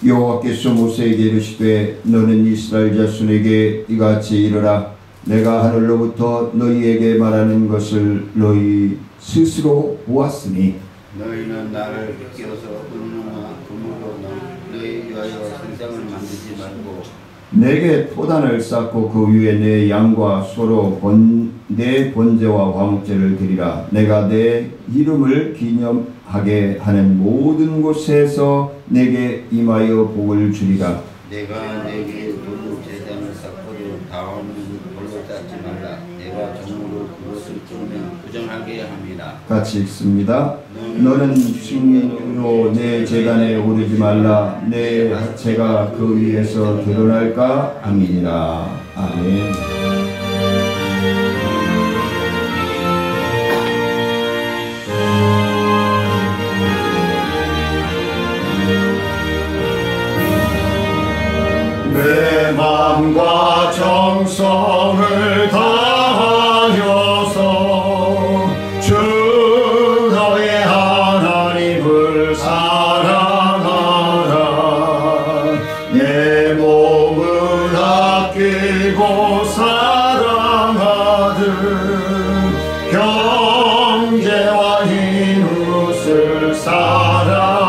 여호와께서 모세에게 이르시되 너는 이스라엘 자손에게 이같이 이르라. 내가 하늘로부터 너희에게 말하는 것을 너희 스스로 보았으니 너희는 나를 끼워서 은과 금으로 너희 위하여 성상을 만들지 말고 내게 토단을 쌓고 그 위에 내 양과 소로 내 번제와 화목제를 드리라. 내가 내 이름을 기념하게 하는 모든 곳에서 내게 임하여 복을 주리라. 내가 내게 돌로 제단을 쌓고도 다음은 돌로 쌓지 말라. 내가 정으로 그것을 뚫으면 부정하게 함이라. 같이 읽습니다. 너는 식민으로 내 제단에 오르지 말라. 내 제가 그 위에서 드러날까 함이니라. 아멘. 내 마음과 정성을 다하여서 주 너의 하나님을 사랑하라. 내 몸을 아끼고 사랑하듯 형제와 이웃을 사랑하라.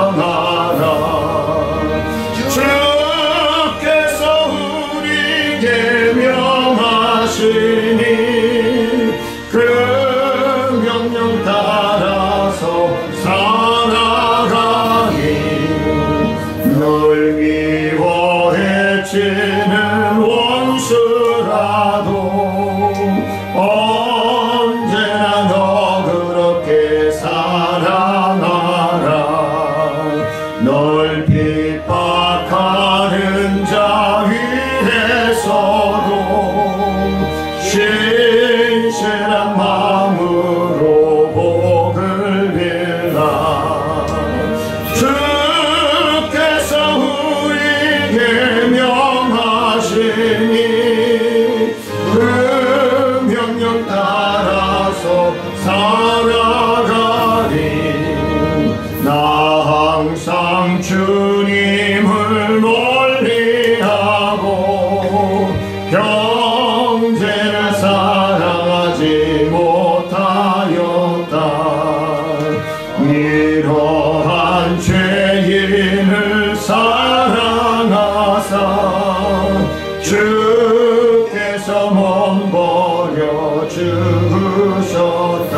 그 명령 따라서 살아가니 널 미워해치는 원수라도 언제나 너 그렇게 사랑하라. 널 핍박하는 자 위에서도 신실한 마음으로 복을 빌라. 주께서 우리에게 명하시니 그 명령 따라서 살아가리. 나 항상 주님을 멀리하고 형제를 사랑하지 못하였다. 이러한 죄인을 사랑하사 주께서 몸 버려 주셨다.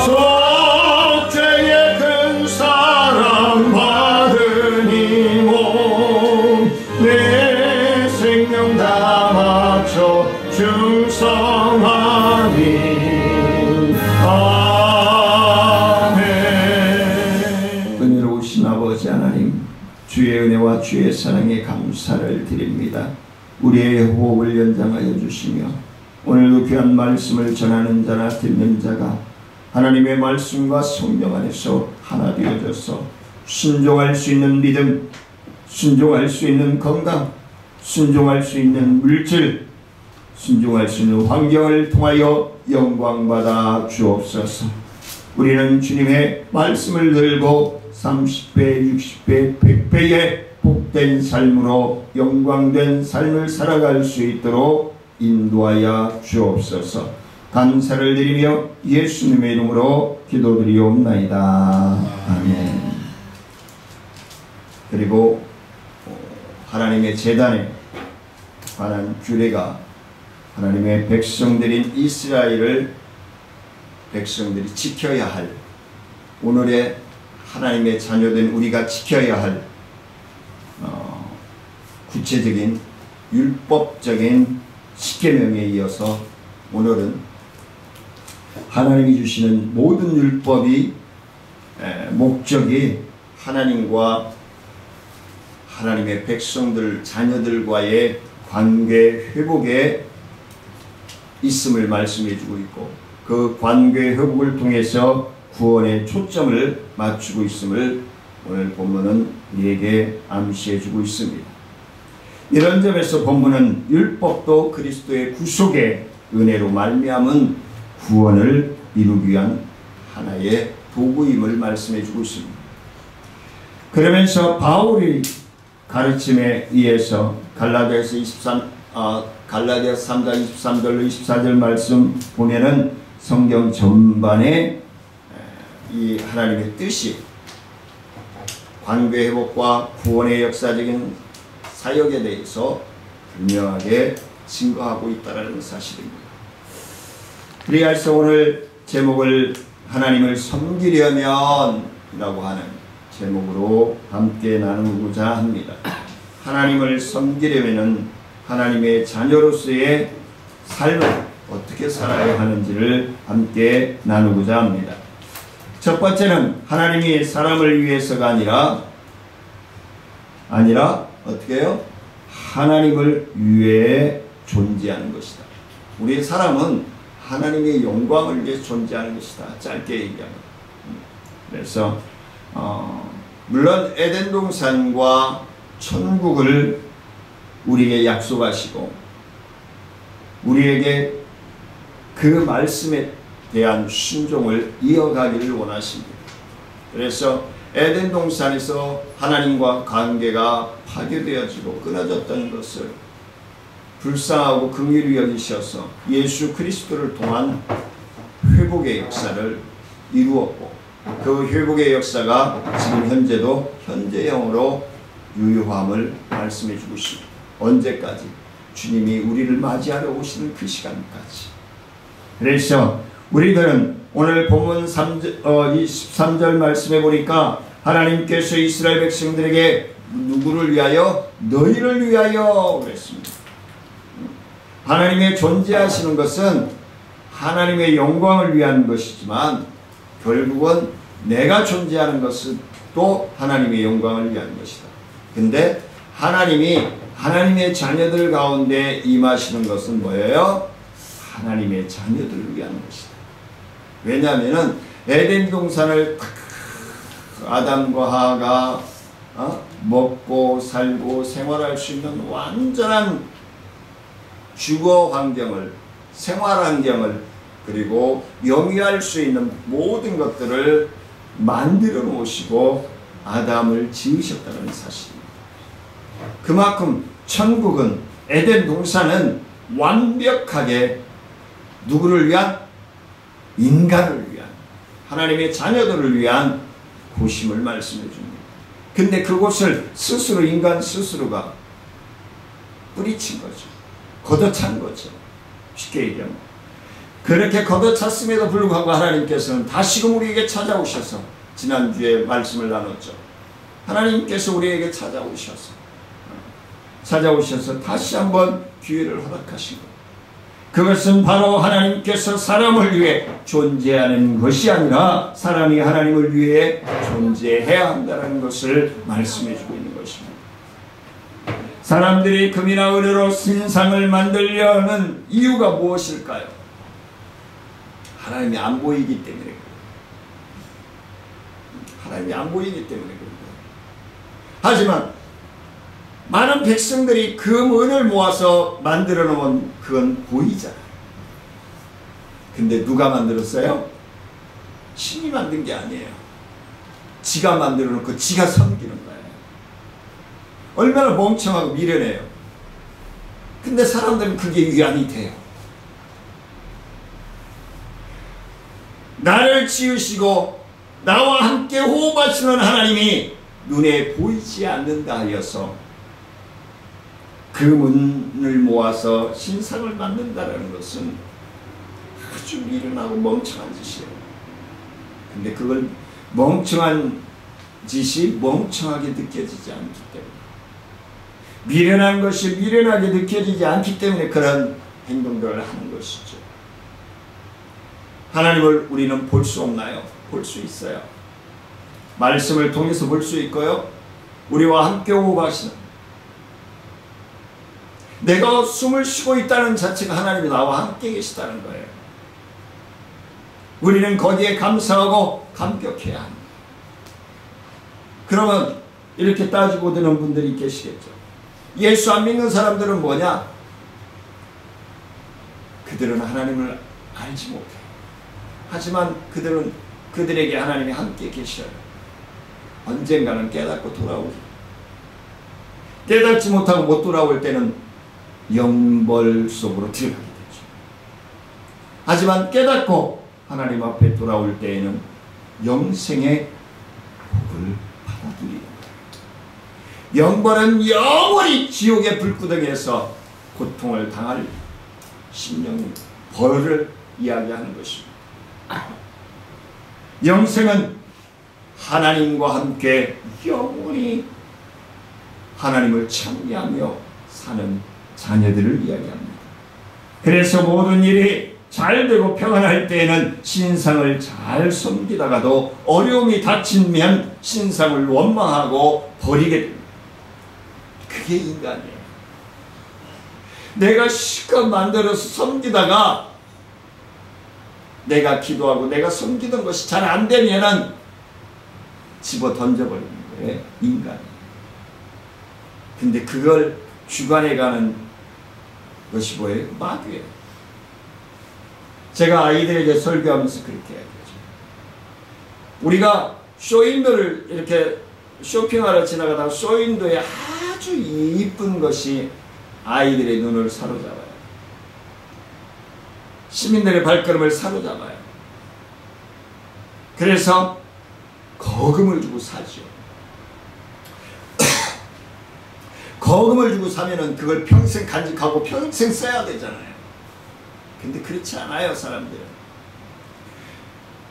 속죄의 큰 사랑 받으니 몸 내 생명 다 맞춰 충성하니. 아멘. 은혜로우신 아버지 하나님, 주의 은혜와 주의 사랑에 감사를 드립니다. 우리의 호흡을 연장하여 주시며 오늘도 귀한 말씀을 전하는 자나 듣는 자가 하나님의 말씀과 성령 안에서 하나 되어져서 순종할 수 있는 믿음, 순종할 수 있는 건강, 순종할 수 있는 물질, 순종할 수 있는 환경을 통하여 영광받아 주옵소서. 우리는 주님의 말씀을 들고 30배, 60배, 100배의 복된 삶으로 영광된 삶을 살아갈 수 있도록 인도하여 주옵소서. 감사를 드리며 예수님의 이름으로 기도드리옵나이다. 아멘. 그리고 하나님의 제단에 관한 규례가 하나님의 백성들인 이스라엘을 백성들이 지켜야 할, 오늘의 하나님의 자녀된 우리가 지켜야 할 구체적인 율법적인 십계명에 이어서 오늘은 하나님이 주시는 모든 율법이 목적이 하나님과 하나님의 백성들, 자녀들과의 관계 회복에 있음을 말씀해 주고 있고, 그 관계 회복을 통해서 구원의 초점을 맞추고 있음을 오늘 본문은 우리에게 암시해 주고 있습니다. 이런 점에서 본문은 율법도 그리스도의 구속의 은혜로 말미암은 구원을 이루기 위한 하나의 도구임을 말씀해 주고 있습니다. 그러면서 바울의 가르침에 의해서 갈라디아서 3장 23절로 24절 말씀 보면은 성경 전반에 이 하나님의 뜻이 관계 회복과 구원의 역사적인 사역에 대해서 분명하게 증거하고 있다는 사실입니다. 그래서 오늘 제목을 하나님을 섬기려면 이라고 하는 제목으로 함께 나누고자 합니다. 하나님을 섬기려면 하나님의 자녀로서의 삶을 어떻게 살아야 하는지를 함께 나누고자 합니다. 첫 번째는 하나님이 사람을 위해서가 아니라 어떻게 해요? 하나님을 위해 존재하는 것이다. 우리 사람은 하나님의 영광을 위해 존재하는 것이다. 짧게 얘기하면. 그래서 물론 에덴 동산과 천국을 우리에게 약속하시고 우리에게 그 말씀에 대한 순종을 이어가기를 원하십니다. 그래서 에덴 동산에서 하나님과 관계가 파괴되어지고 끊어졌던 것을 불쌍하고 긍휼히 여기셔서 예수 그리스도를 통한 회복의 역사를 이루었고 그 회복의 역사가 지금 현재도 현재형으로 유효함을 말씀해 주고 있습니다. 언제까지? 주님이 우리를 맞이하러 오시는 그 시간까지. 그래서 우리들은 오늘 본문 23절 말씀해 보니까 하나님께서 이스라엘 백성들에게 누구를 위하여? 너희를 위하여 그랬습니다. 하나님의 존재하시는 것은 하나님의 영광을 위한 것이지만 결국은 내가 존재하는 것은 또 하나님의 영광을 위한 것이다. 근데 하나님이 하나님의 자녀들 가운데 임하시는 것은 뭐예요? 하나님의 자녀들을 위한 것이다. 왜냐하면 에덴 동산을 아담과 하와가 먹고 살고 생활할 수 있는 완전한 주거 환경을, 생활 환경을, 그리고 영위할 수 있는 모든 것들을 만들어 놓으시고 아담을 지으셨다는 사실입니다. 그만큼 천국은, 에덴 동산은 완벽하게 누구를 위한? 인간을 위한, 하나님의 자녀들을 위한 곳임을 말씀해 줍니다. 근데 그곳을 스스로, 인간 스스로가 뿌리친 거죠. 걷어찬 거죠. 쉽게 얘기하면. 그렇게 걷어찼음에도 불구하고 하나님께서는 다시금 우리에게 찾아오셔서, 지난주에 말씀을 나눴죠. 하나님께서 우리에게 찾아오셔서 다시 한번 기회를 허락하신 것. 그것은 바로 하나님께서 사람을 위해 존재하는 것이 아니라 사람이 하나님을 위해 존재해야 한다는 것을 말씀해 주고 있는 것입니다. 사람들이 금이나 은으로 신상을 만들려는 이유가 무엇일까요? 하나님이 안 보이기 때문에 그래요. 하나님이 안 보이기 때문에 그래요. 하지만 많은 백성들이 금, 은을 모아서 만들어 놓은 그건 보이잖아요. 근데 누가 만들었어요? 신이 만든 게 아니에요. 지가 만들어 놓고 지가 섬기는 거예요. 얼마나 멍청하고 미련해요. 근데 사람들은 그게 위안이 돼요. 나를 지으시고 나와 함께 호흡하시는 하나님이 눈에 보이지 않는다 하여서 금은을 모아서 신상을 만든다는 것은 아주 미련하고 멍청한 짓이에요. 근데 그걸 멍청한 짓이 멍청하게 느껴지지 않기 때문에, 미련한 것이 미련하게 느껴지지 않기 때문에 그런 행동들을 하는 것이죠. 하나님을 우리는 볼 수 없나요? 볼 수 있어요. 말씀을 통해서 볼 수 있고요. 우리와 함께 호흡하시는, 내가 숨을 쉬고 있다는 자체가 하나님이 나와 함께 계시다는 거예요. 우리는 거기에 감사하고 감격해야 합니다. 그러면 이렇게 따지고 드는 분들이 계시겠죠. 예수 안 믿는 사람들은 뭐냐? 그들은 하나님을 알지 못해요. 하지만 그들에게 하나님이 함께 계셔요. 언젠가는 깨닫고 돌아오고, 깨닫지 못하고 못 돌아올 때는 영벌 속으로 들어가게 되죠. 하지만 깨닫고 하나님 앞에 돌아올 때에는 영생의 복을 받아들이는 거예요. 영벌은 영원히 지옥의 불구덩이에서 고통을 당할 심령 벌을 이야기하는 것입니다. 영생은 하나님과 함께 영원히 하나님을 찬미하며 사는 자녀들을 이야기합니다. 그래서 모든 일이 잘 되고 평안할 때에는 신상을 잘 섬기다가도 어려움이 닥치면 신상을 원망하고 버리게 됩니다. 그게 인간이에요. 내가 실컷 만들어서 섬기다가 내가 기도하고 내가 섬기던 것이 잘 안 되면은 집어 던져버리는 거예요. 인간이. 근데 그걸 주관해가는 것이 뭐예요? 마귀예요. 제가 아이들에게 설교하면서 그렇게 얘기하죠. 우리가 쇼윈도를 이렇게 쇼핑하러 지나가다가 쇼윈도에 아주 이쁜 것이 아이들의 눈을 사로잡아요. 시민들의 발걸음을 사로잡아요. 그래서 거금을 주고 사죠. 거금을 주고 사면은 그걸 평생 간직하고 평생 써야 되잖아요. 근데 그렇지 않아요, 사람들은.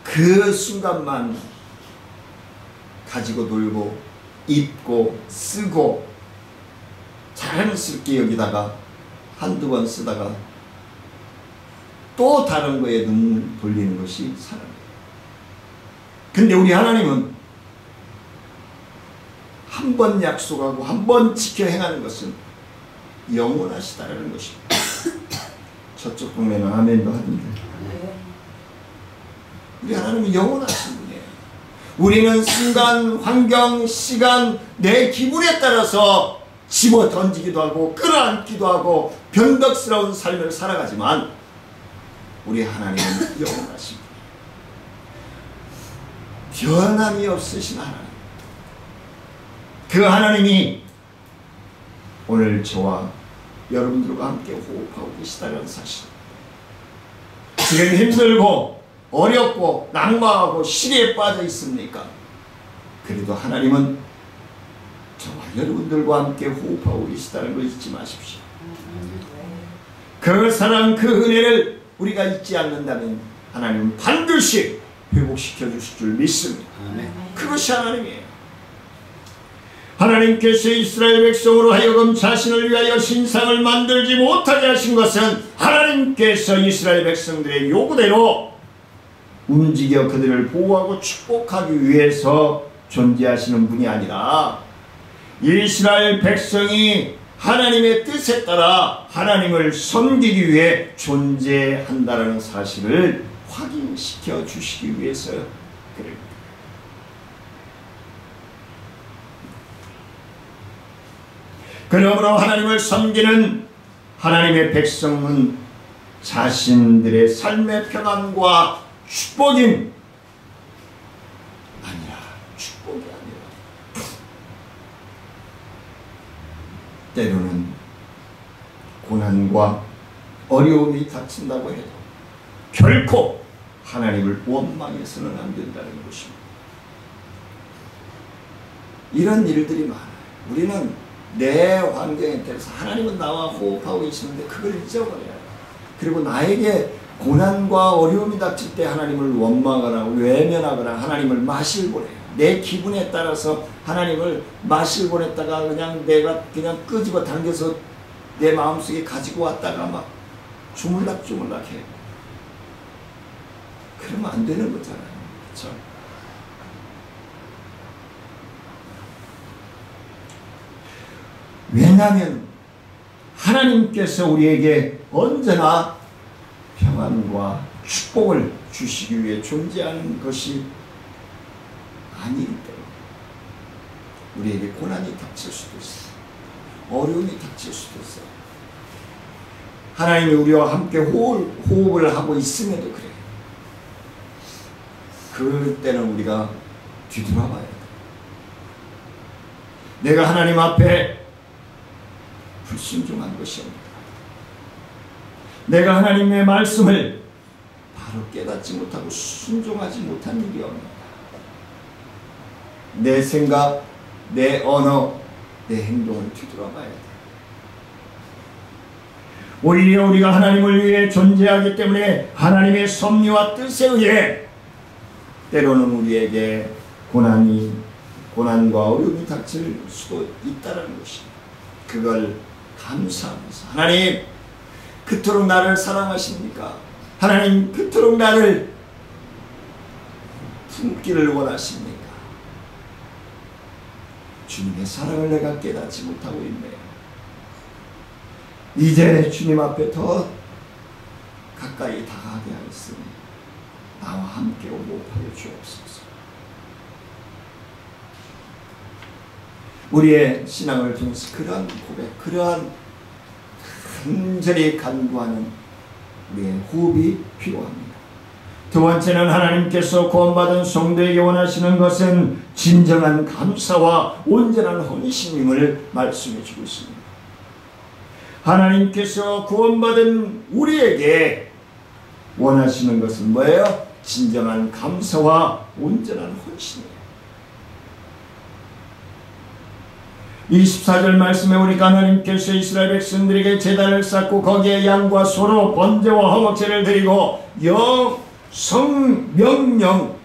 그 순간만 가지고 놀고 입고 쓰고 자연스럽게 여기다가 한두 번 쓰다가 또 다른 거에 눈 돌리는 것이 사람이에요. 근데 우리 하나님은 한 번 약속하고 한 번 지켜 행하는 것은 영원하시다라는 것입니다. 저쪽 동네는 아멘도 하던데. 우리 하나님은 영원하신 분이에요. 우리는 순간, 환경, 시간, 내 기분에 따라서 집어 던지기도 하고 끌어안기도 하고 변덕스러운 삶을 살아가지만 우리 하나님은 영원하신 분이에요. 변함이 없으신 하나님. 그 하나님이 오늘 저와 여러분들과 함께 호흡하고 계시다는 사실. 지금 힘들고 어렵고 낙마하고 시리에 빠져 있습니까? 그래도 하나님은 저와 여러분들과 함께 호흡하고 계시다는 걸 잊지 마십시오. 그 사랑, 그 은혜를 우리가 잊지 않는다면 하나님은 반드시 회복시켜 주실 줄 믿습니다. 그것이 하나님이에요. 하나님께서 이스라엘 백성으로 하여금 자신을 위하여 신상을 만들지 못하게 하신 것은 하나님께서 이스라엘 백성들의 요구대로 움직여 그들을 보호하고 축복하기 위해서 존재하시는 분이 아니라 이스라엘 백성이 하나님의 뜻에 따라 하나님을 섬기기 위해 존재한다는 사실을 확인시켜 주시기 위해서 그래요. 그러므로 하나님을 섬기는 하나님의 백성은 자신들의 삶의 평안과 축복이 아니라 때로는 고난과 어려움이 닥친다고 해도 결코 하나님을 원망해서는 안 된다는 것입니다. 이런 일들이 많아요. 우리는 내 환경에 따라서 하나님은 나와 호흡하고 계시는데 그걸 잊어버려요. 그리고 나에게 고난과 어려움이 닥칠 때 하나님을 원망하거나 외면하거나 하나님을 마실 보내요. 내 기분에 따라서 하나님을 마실 보냈다가 그냥 내가 그냥 끄집어 당겨서 내 마음속에 가지고 왔다가 막 주물락주물락해. 그러면 안 되는 거잖아요. 그렇죠? 왜냐하면 하나님께서 우리에게 언제나 평안과 축복을 주시기 위해 존재하는 것이 아니기 때문에 우리에게 고난이 닥칠 수도 있어요. 어려움이 닥칠 수도 있어요. 하나님이 우리와 함께 호흡을 하고 있음에도 그래요. 그럴 때는 우리가 뒤돌아봐야 돼요. 내가 하나님 앞에 불순종한 것이옵니다. 내가 하나님의 말씀을 바로 깨닫지 못하고 순종하지 못한 일이옵니다. 내 생각, 내 언어, 내 행동을 뒤돌아봐야 돼. 오히려 우리가 하나님을 위해 존재하기 때문에 하나님의 섭리와 뜻에 의해 때로는 우리에게 고난과 어려움이 닥칠 수도 있다는 것입니다. 그걸 감사하면서 하나님 그토록 나를 사랑하십니까? 하나님 그토록 나를 품기를 원하십니까? 주님의 사랑을 내가 깨닫지 못하고 있네요. 이제 주님 앞에 더 가까이 다가가게 하였으니 나와 함께 오고 하여 주옵소서. 우리의 신앙을 통해서 그러한 고백, 그러한 간절히 간구하는 우리의 호흡이 필요합니다. 두 번째는 하나님께서 구원받은 성도에게 원하시는 것은 진정한 감사와 온전한 헌신임을 말씀해 주고 있습니다. 하나님께서 구원받은 우리에게 원하시는 것은 뭐예요? 진정한 감사와 온전한 헌신이에요. 24절 말씀에 보니까 하나님께서 이스라엘 백성들에게 제단을 쌓고 거기에 양과 소로 번제와 화목제를 드리고 성명령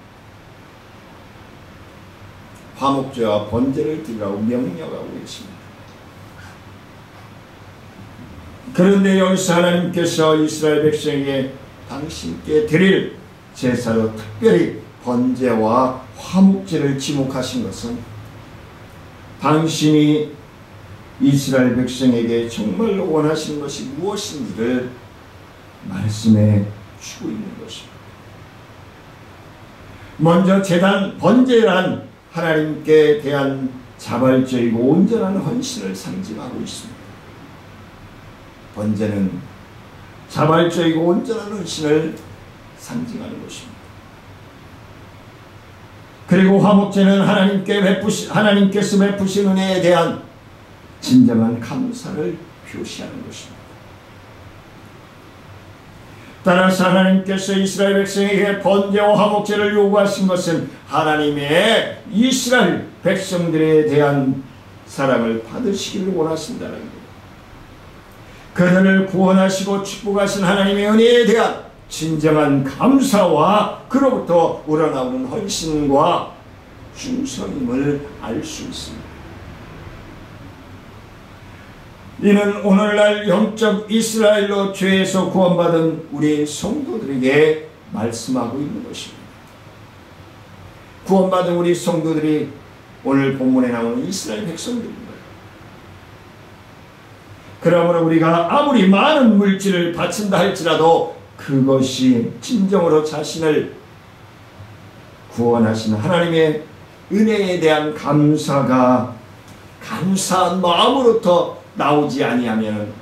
화목제와 번제를 드리라고 명령하고 계십니다. 그런데 여기서 하나님께서 이스라엘 백성에게 당신께 드릴 제사로 특별히 번제와 화목제를 지목하신 것은 당신이 이스라엘 백성에게 정말로 원하시는 것이 무엇인지를 말씀해 주고 있는 것입니다. 먼저 제단 번제란 하나님께 대한 자발적이고 온전한 헌신을 상징하고 있습니다. 번제는 자발적이고 온전한 헌신을 상징하는 것입니다. 그리고 화목제는 하나님께서 베푸신 은혜에 대한 진정한 감사를 표시하는 것입니다. 따라서 하나님께서 이스라엘 백성에게 번제와 화목제를 요구하신 것은 하나님의 이스라엘 백성들에 대한 사랑을 받으시기를 원하신다는 것. 그들을 구원하시고 축복하신 하나님의 은혜에 대한 진정한 감사와 그로부터 우러나오는 헌신과 충성임을 알 수 있습니다. 이는 오늘날 영적 이스라엘로 죄에서 구원받은 우리 성도들에게 말씀하고 있는 것입니다. 구원받은 우리 성도들이 오늘 본문에 나오는 이스라엘 백성들입니다. 그러므로 우리가 아무리 많은 물질을 바친다 할지라도 그것이 진정으로 자신을 구원하신 하나님의 은혜에 대한 감사가 감사한 마음으로부터 나오지 아니하면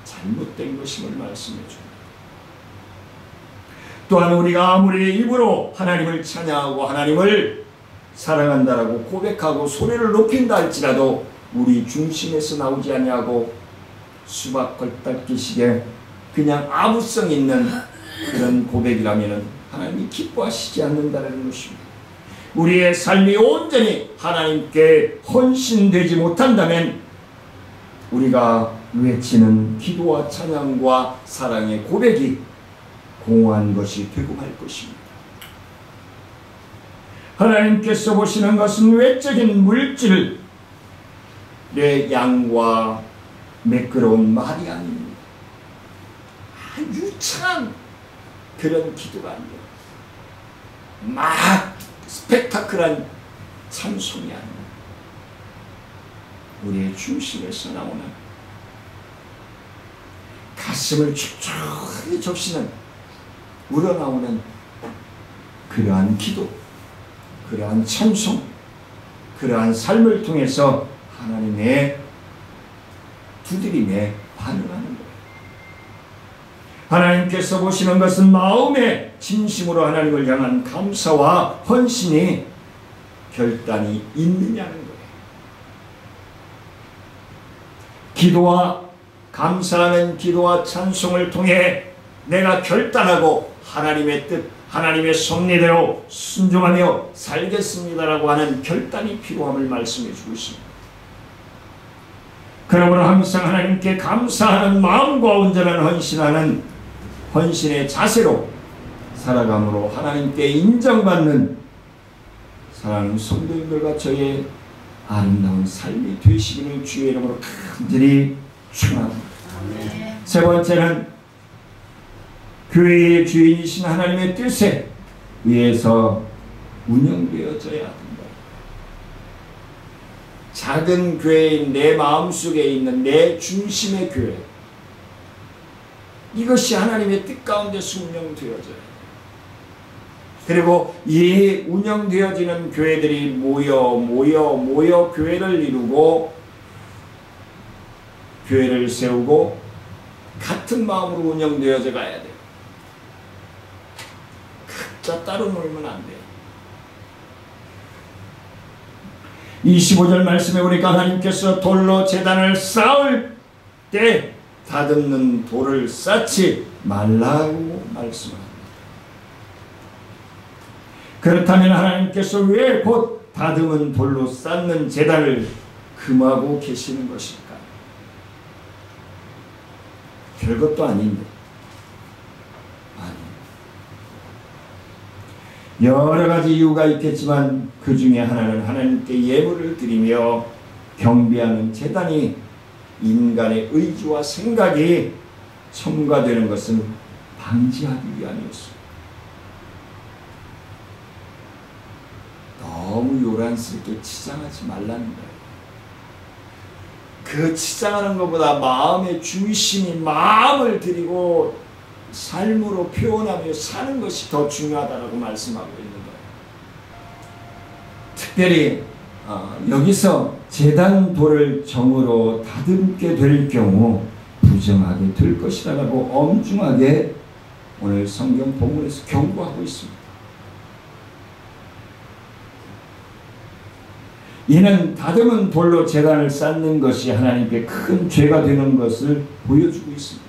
잘못된 것임을 말씀해 줍니다. 또한 우리가 아무리 입으로 하나님을 찬양하고 하나님을 사랑한다라고 고백하고 소리를 높인다 할지라도 우리 중심에서 나오지 아니하고 수박 걸딱기식의 그냥 아무성 있는 그런 고백이라면 하나님이 기뻐하시지 않는다는 것입니다. 우리의 삶이 온전히 하나님께 헌신되지 못한다면 우리가 외치는 기도와 찬양과 사랑의 고백이 공허한 것이 되고 말 것입니다. 하나님께서 보시는 것은 외적인 물질의 양과 매끄러운 말이 아닙니다. 유창한 그런 기도가 아니에요. 막 스펙타클한 찬송이 아닙니다. 우리의 중심에서 나오는 가슴을 축축하게 적시는 우러나오는 그러한 기도, 그러한 찬송, 그러한 삶을 통해서 하나님의 두드림에 반응하는 거예요. 하나님께서 보시는 것은 마음의 진심으로 하나님을 향한 감사와 헌신이 결단이 있느냐는 거예요. 기도와 감사하는 기도와 찬송을 통해 내가 결단하고 하나님의 뜻, 하나님의 섭리대로 순종하며 살겠습니다라고 하는 결단이 필요함을 말씀해 주고 있습니다. 그러므로 항상 하나님께 감사하는 마음과 온전한 헌신하는 헌신의 자세로 살아감으로 하나님께 인정받는 사랑하는 성도님들과 저의 아름다운 삶이 되시기를 주의 이름으로 간절히 축원합니다. 세 번째는 교회의 주인이신 하나님의 뜻에 의해서 운영되어져야 한다. 작은 교회인 내 마음속에 있는 내 중심의 교회, 이것이 하나님의 뜻 가운데서 운영되어져야 해요. 그리고 이 운영되어지는 교회들이 모여 교회를 이루고 교회를 세우고 같은 마음으로 운영되어져 가야 돼요. 각자 따로 놀면 안 돼요. 25절 말씀에 보니까 하나님께서 돌로 제단을 쌓을 때 다듬는 돌을 쌓지 말라고 말씀합니다. 그렇다면 하나님께서 왜 곧 다듬은 돌로 쌓는 제단을 금하고 계시는 것일까? 별것도 아닌데. 여러 가지 이유가 있겠지만 그 중에 하나는 하나님께 예물을 드리며 경배하는 제단이 인간의 의지와 생각이 첨가되는 것을 방지하기 위함이었습니다. 너무 요란스럽게 치장하지 말라는 거예요. 그 치장하는 것보다 마음의 중심이 마음을 드리고 삶으로 표현하며 사는 것이 더 중요하다고 말씀하고 있는 거예요. 특별히 여기서 제단 돌을 정으로 다듬게 될 경우 부정하게 될 것이라고 엄중하게 오늘 성경 본문에서 경고하고 있습니다. 이는 다듬은 돌로 제단을 쌓는 것이 하나님께 큰 죄가 되는 것을 보여주고 있습니다.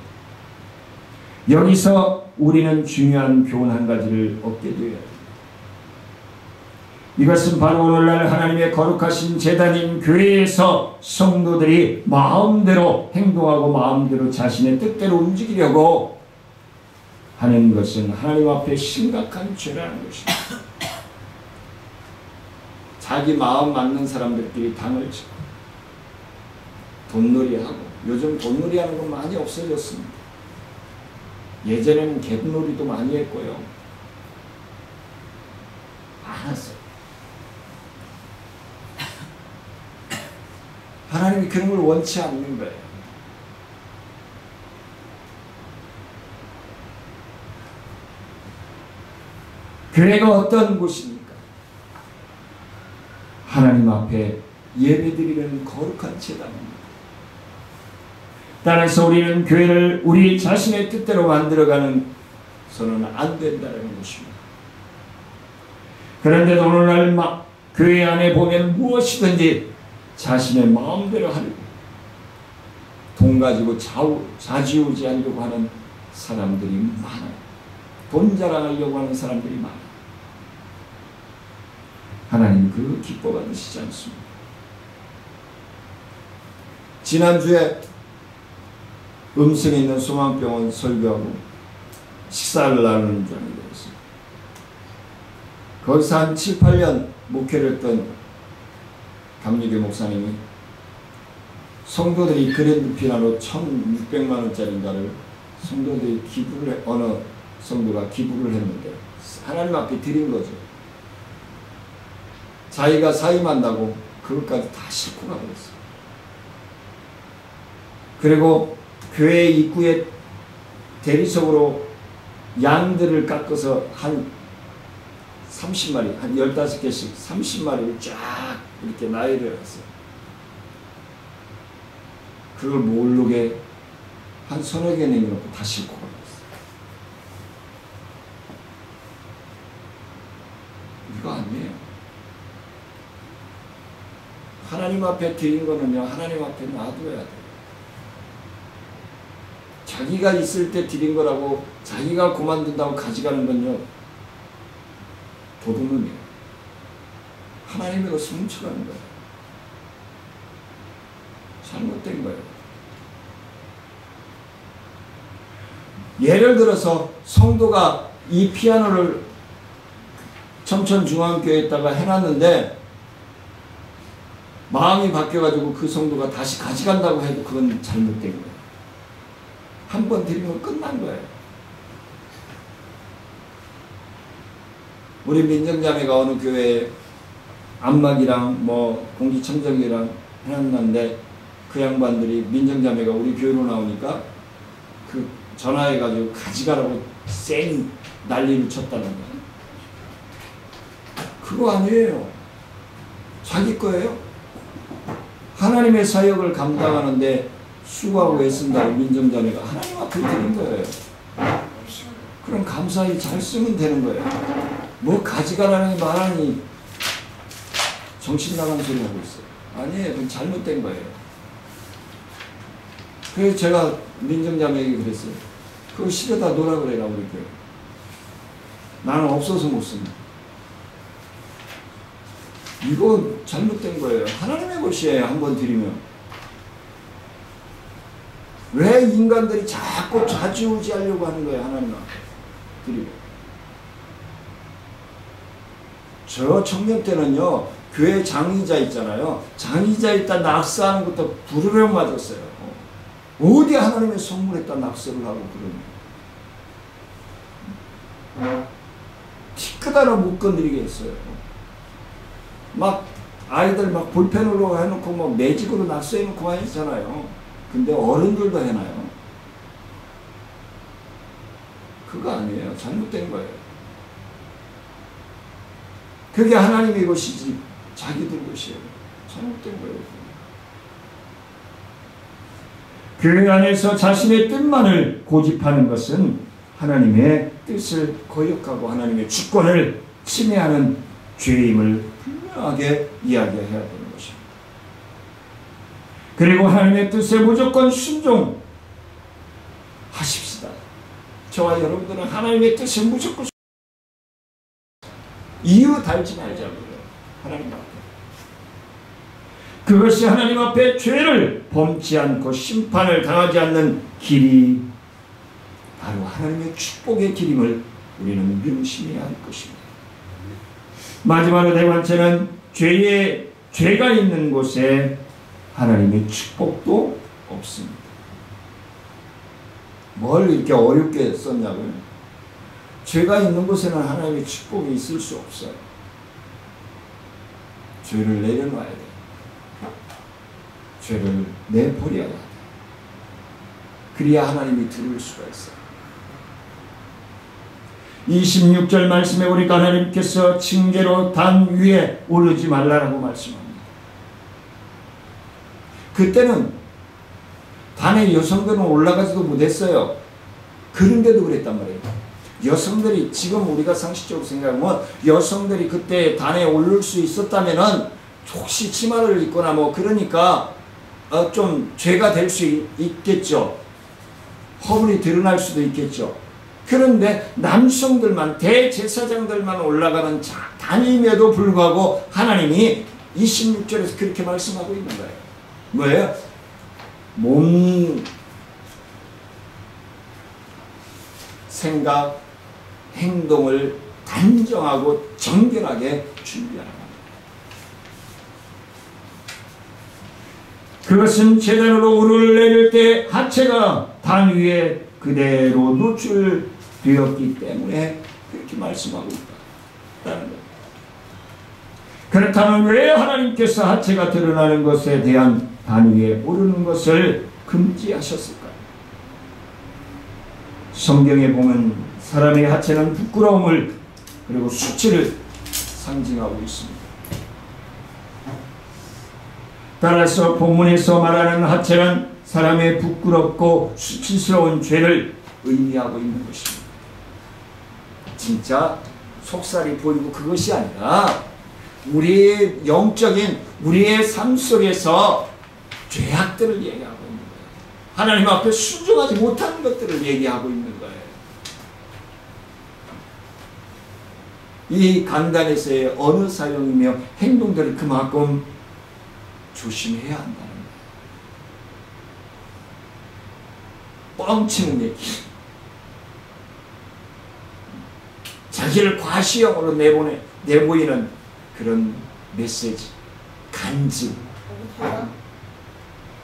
여기서 우리는 중요한 교훈 한 가지를 얻게 되어야 합니다. 이것은 바로 오늘날 하나님의 거룩하신 제단인 교회에서 성도들이 마음대로 행동하고 마음대로 자신의 뜻대로 움직이려고 하는 것은 하나님 앞에 심각한 죄라는 것입니다. 자기 마음 맞는 사람들끼리 당을 치고 돈놀이하고, 요즘 돈놀이하는 건 많이 없어졌습니다. 예전에는 갯놀이도 많이 했고요. 많았어요. 하나님이 그런 걸 원치 않는 거예요. 교회가 어떤 곳입니까? 하나님 앞에 예배드리는 거룩한 제단입니다. 따라서 우리는 교회를 우리 자신의 뜻대로 만들어가는 서는 안 된다는 것입니다. 그런데도 오늘날 교회 안에 보면 무엇이든지 자신의 마음대로 하려고, 돈 가지고 좌지우지하려고 하는 사람들이 많아요. 돈 자랑하려고 하는 사람들이 많아요. 하나님 그거 기뻐 받으시지 않습니다. 지난주에 음성에 있는 소망병원 설교하고 식사를 나누는 장이 되었습니다. 거기서 한 7, 8년 목회를 했던 감리교 목사님이 성도들이 그랜드 피아노 1,600만 원짜리인가를 성도들이 어느 성도가 기부를 했는데 하나님 앞에 드린 거죠. 자기가 사임한다고 그것까지 다 싣고 가버렸어요. 그리고 교회 입구에 대리석으로 양들을 깎아서 한 30마리, 한 15개씩 30마리를 쫙 이렇게 나열해 놨어요. 그걸 모르게 한 서너 개 내놓고 다 싣고 가버렸어요. 이거 아니에요. 하나님 앞에 드린 거는요, 하나님 앞에 놔둬야 돼요. 자기가 있을 때 드린 거라고 자기가 그만둔다고 가져가는 건요, 도둑놈이에요. 하나님의 것을 훔쳐가는 거예요. 잘못된 거예요. 예를 들어서 성도가 이 피아노를 첨천중앙교회에다가 해놨는데 마음이 바뀌어가지고 그 성도가 다시 가져간다고 해도 그건 잘못된 거예요. 한 번 드리면 끝난 거예요. 우리 민정자매가 어느 교회에 안막이랑 뭐 공기청정기랑 해놨는데 그 양반들이 민정자매가 우리 교회로 나오니까 그 전화해가지고 가져가라고 쌩 난리를 쳤다는 거예요. 그거 아니에요. 자기 거예요. 하나님의 사역을 감당하는데 수고하고 애쓴다고 민정자매가 하나님 앞에 드린 거예요. 그럼 감사히 잘 쓰면 되는 거예요. 뭐 가져가라는 말하니 정신 나간 소리 하고 있어요. 아니에요. 그건 잘못된 거예요. 그래서 제가 민정자매에게 그랬어요. 그거 실어다 놓으라 그래라 우리 교회. 나는 없어서 못 씁니다. 이거 잘못된 거예요. 하나님의 것이에요. 한번 드리면. 왜 인간들이 자꾸 좌지우지하려고 하는 거예요. 하나님 앞에 드리고. 저 청년 때는요, 교회 장의자 있잖아요. 장의자 있다 낙서하는 것도 부르륵 맞았어요. 어디 하나님의 선물했다 낙서를 하고 그러니. 티끌 하나 못 건드리게 했어요. 막 아이들 막 볼펜으로 해놓고 뭐 매직으로 낙서해놓고 많이 했잖아요. 근데 어른들도 해놔요. 그거 아니에요. 잘못된 거예요. 그게 하나님의 것이지 자기들 것이에요. 잘못된 거예요. 교회 안에서 자신의 뜻만을 고집하는 것은 하나님의 뜻을 거역하고 하나님의 주권을 침해하는 죄임을 분명하게 이야기해야 되는 것입니다. 그리고 하나님의 뜻에 무조건 순종하십시다. 저와 여러분들은 하나님의 뜻에 무조건 이유 달지 말자고요. 하나님 앞에. 그것이 하나님 앞에 죄를 범치 않고 심판을 당하지 않는 길이 바로 하나님의 축복의 길임을 우리는 명심해야 할 것입니다. 마지막으로 네 번째는 죄가 있는 곳에 하나님의 축복도 없습니다. 뭘 이렇게 어렵게 썼냐고요? 죄가 있는 곳에는 하나님의 축복이 있을 수 없어요. 죄를 내려놔야 돼요. 죄를 내버려야 돼요. 그래야 하나님이 들을 수가 있어요. 26절 말씀에 우리가 하나님께서 징계로 단 위에 오르지 말라라고 말씀합니다. 그때는 단에 여성들은 올라가지도 못했어요. 그런데도 그랬단 말이에요. 여성들이 지금 우리가 상식적으로 생각하면 여성들이 그때 단에 오를 수 있었다면은 혹시 치마를 입거나 뭐 그러니까 좀 죄가 될 수 있겠죠. 허물이 드러날 수도 있겠죠. 그런데 남성들만 대제사장들만 올라가는 단임에도 불구하고 하나님이 26절에서 그렇게 말씀하고 있는 거예요. 뭐예요? 몸, 생각, 행동을 단정하고 정결하게 준비하는 겁니다. 그것은 제단으로 오를 내릴 때 하체가 단 위에 그대로 노출되었기 때문에 그렇게 말씀하고 있다는 거예요. 그렇다면 왜 하나님께서 하체가 드러나는 것에 대한 단 위에 오르는 것을 금지하셨을까요? 성경에 보면 사람의 하체는 부끄러움을 그리고 수치를 상징하고 있습니다. 따라서 본문에서 말하는 하체는 사람의 부끄럽고 수치스러운 죄를 의미하고 있는 것입니다. 진짜 속살이 보이고 그것이 아니라 우리의 영적인 우리의 삶 속에서 죄악들을 얘기하고 있는 거예요. 하나님 앞에 순종하지 못하는 것들을 얘기하고 있는 거예요. 이 강단에서의 언어 사용이며 행동들을 그만큼 조심해야 한다는 거예요. 뻥치는 얘기. 자기를 과시형으로 내보이는 그런 메시지. 간증.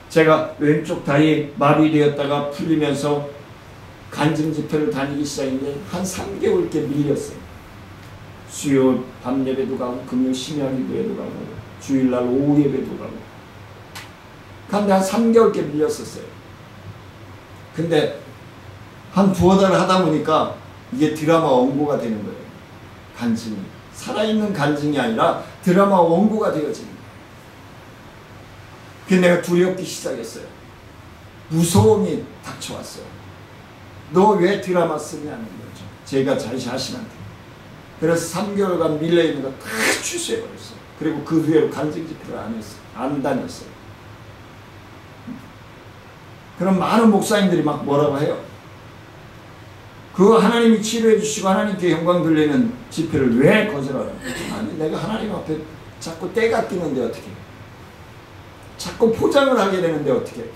제가 왼쪽 다리 마비되었다가 풀리면서 간증 집회를 다니기 시작했는데 한 3개월께 밀렸어요. 수요 밤 예배도 가고 금요 심야 기도회도 가고 주일날 오후 예배도 가고 그런데 한 3개월께 밀렸었어요. 근데 한 두어 달 하다 보니까 이게 드라마 원고가 되는 거예요. 간증이 살아있는 간증이 아니라 드라마 원고가 되어지는 거예요. 그래서 내가 두렵기 시작했어요. 무서움이 닥쳐왔어요. 너 왜 드라마 쓰냐는 거죠. 제가 제 자신한테. 그래서 3개월간 밀려있는 거 다 취소해버렸어요. 그리고 그 후에로 간증 집회를 안 했어요. 안 다녔어요. 그럼 많은 목사님들이 막 뭐라고 해요? 그거 하나님이 치료해 주시고 하나님께 영광 돌리는 집회를 왜 거절하라고? 아니 내가 하나님 앞에 자꾸 때가 끼는데 어떻게? 자꾸 포장을 하게 되는데 어떻게?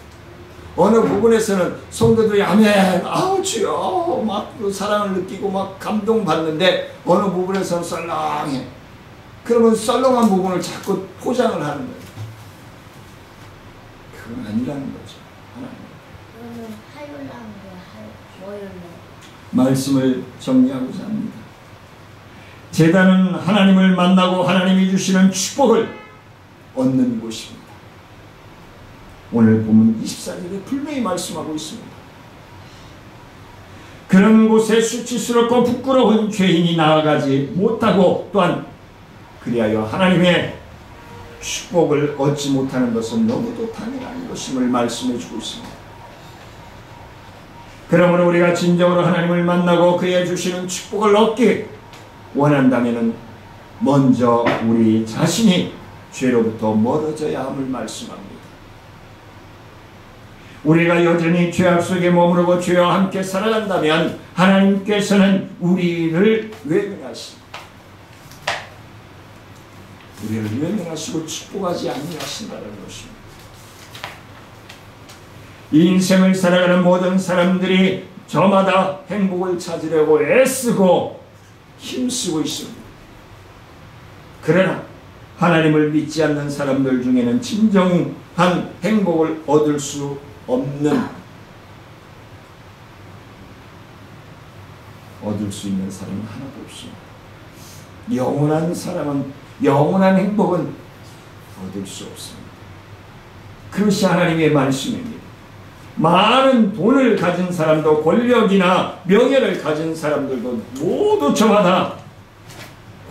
어느 부분에서는 성도들이 아멘, 아우 주여 막 그 사랑을 느끼고 막 감동받는데 어느 부분에서는 썰렁해. 그러면 썰렁한 부분을 자꾸 포장을 하는 거예요. 그건 아니라는 거죠. 하나님. 화요일 하는 거야. 월요일. 말씀을 정리하고자 합니다. 제단은 하나님을 만나고 하나님이 주시는 축복을 얻는 곳입니다. 오늘 보면 24절에 분명히 말씀하고 있습니다. 그런 곳에 수치스럽고 부끄러운 죄인이 나아가지 못하고 또한 그리하여 하나님의 축복을 얻지 못하는 것은 너무도 당연한 것임을 말씀해 주고 있습니다. 그러므로 우리가 진정으로 하나님을 만나고 그의 주시는 축복을 얻기 원한다면 먼저 우리 자신이 죄로부터 멀어져야 함을 말씀합니다. 우리가 여전히 죄악 속에 머무르고 죄와 함께 살아간다면 하나님께서는 우리를 외면하십니다. 우리를 외면하시고 축복하지 아니하신다는 것입니다. 이 인생을 살아가는 모든 사람들이 저마다 행복을 찾으려고 애쓰고 힘쓰고 있습니다. 그러나 하나님을 믿지 않는 사람들 중에는 진정한 행복을 얻을 수 없는 얻을 수 있는 사람은 하나도 없습니다. 영원한 사람은 영원한 행복은 얻을 수 없습니다. 그것이 하나님의 말씀입니다. 많은 돈을 가진 사람도 권력이나 명예를 가진 사람들도 모두 저마다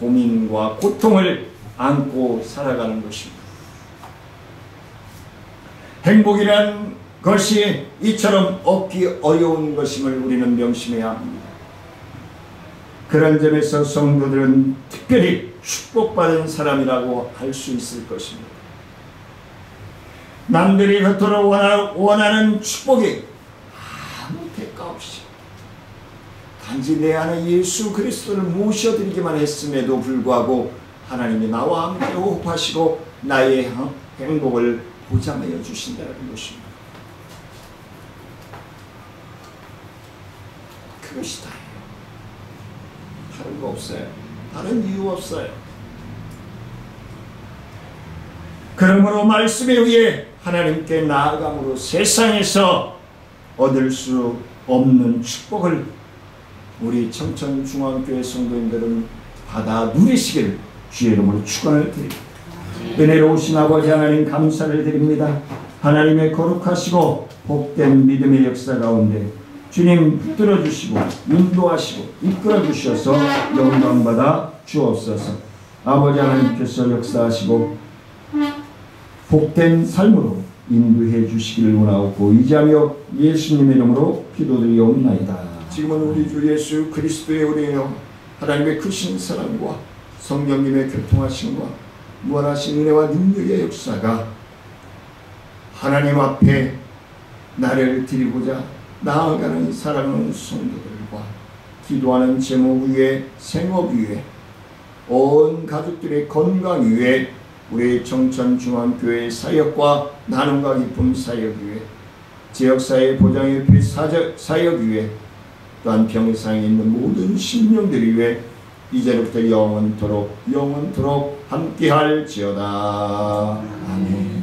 고민과 고통을 안고 살아가는 것입니다. 행복이란 것이 이처럼 얻기 어려운 것임을 우리는 명심해야 합니다. 그런 점에서 성도들은 특별히 축복받은 사람이라고 할 수 있을 것입니다. 남들이 그토록 원하는 축복이 아무 대가 없이 단지 내 안에 예수 그리스도를 모셔드리기만 했음에도 불구하고 하나님이 나와 함께 호흡하시고 나의 행복을 보장하여 주신다는 것입니다. 그것이 다예요. 다른 거 없어요. 다른 이유 없어요. 그러므로 말씀에 의해 하나님께 나아감으로 세상에서 얻을 수 없는 축복을 우리 청천중앙교회 성도님들은 받아 누리시기를 주의 이름으로 축원을 드립니다. 은혜로우신 아버지 하나님 감사를 드립니다. 하나님의 거룩하시고 복된 믿음의 역사 가운데 주님 붙들어 주시고 인도하시고 이끌어 주셔서 영광받아 주옵소서. 아버지 하나님께서 역사하시고 복된 삶으로 인도해 주시기를 원하옵고 의지하며 예수님의 이름으로 기도드리옵나이다. 지금은 우리 주 예수 그리스도의 은혜요 하나님의 크신 사랑과 성령님의 교통하심과 무한하신 은혜와 능력의 역사가 하나님 앞에 나를 드리고자 나아가는 사랑하는 성도들과 기도하는 제목 위에 생업 위에 온 가족들의 건강 위에 우리 청천중앙교회 사역과 나눔과 기쁨 사역 위에 지역사회 보장의 빛 사역 위에 또한 병상에 있는 모든 심령들 위에 이제부터 영원토록 함께할지어다. 아멘.